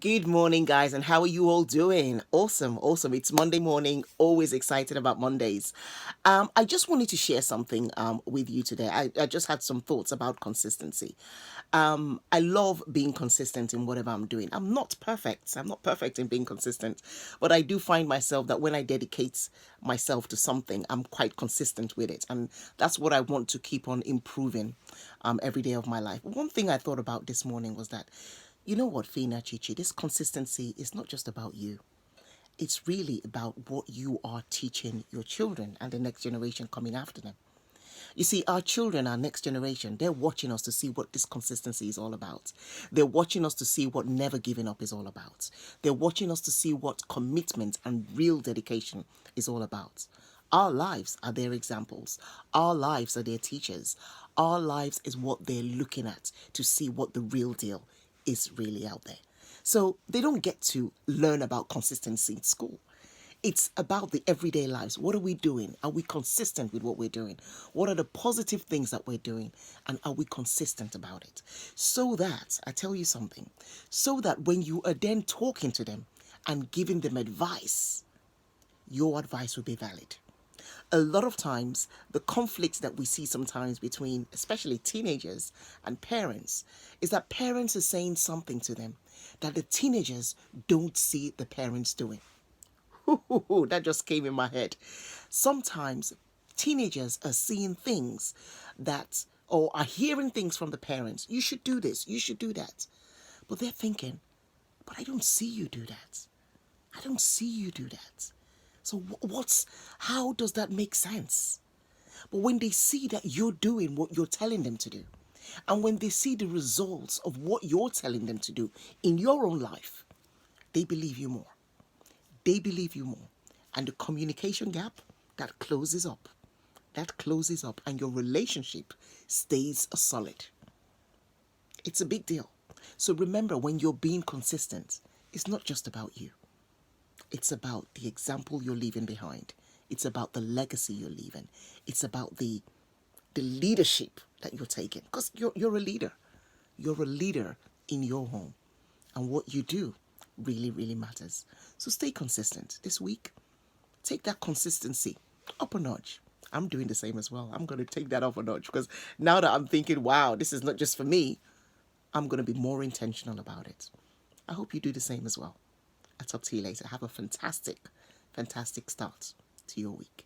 Good morning, guys, and how are you all doing? Awesome, awesome. It's Monday morning. Always excited about Mondays. I just wanted to share something with you today. I just had some thoughts about consistency. I love being consistent in whatever I'm doing. I'm not perfect. I'm not perfect in being consistent, but I do find myself that when I dedicate myself to something, I'm quite consistent with it, and that's what I want to keep on improving every day of my life. One thing I thought about this morning was that you know what, Fina Chichi, this consistency is not just about you. It's really about what you are teaching your children and the next generation coming after them. You see, our children, our next generation, they're watching us to see what this consistency is all about. They're watching us to see what never giving up is all about. They're watching us to see what commitment and real dedication is all about. Our lives are their examples. Our lives are their teachers. Our lives is what they're looking at to see what the real deal is really out there. So they don't get to learn about consistency in school. It's about the everyday lives. What are we doing? Are we consistent with what we're doing? What are the positive things that we're doing? And are we consistent about it? So that, I tell you something, so that when you are then talking to them and giving them advice, your advice will be valid. A lot of times, the conflicts that we see sometimes between, especially teenagers and parents, is that parents are saying something to them that the teenagers don't see the parents doing. That just came in my head. Sometimes teenagers are seeing things that, or are hearing things from the parents. You should do this, you should do that. But they're thinking, but I don't see you do that. I don't see you do that. So how does that make sense? But when they see that you're doing what you're telling them to do, and when they see the results of what you're telling them to do in your own life, they believe you more. They believe you more. And the communication gap, that closes up. That closes up, and your relationship stays solid. It's a big deal. So remember, when you're being consistent, it's not just about you. It's about the example you're leaving behind. It's about the legacy you're leaving. It's about the leadership that you're taking. Because you're a leader. You're a leader in your home. And what you do really, really matters. So stay consistent this week. Take that consistency up a notch. I'm doing the same as well. I'm going to take that up a notch because now that I'm thinking, wow, this is not just for me, I'm going to be more intentional about it. I hope you do the same as well. I'll talk to you later. Have a fantastic, fantastic start to your week.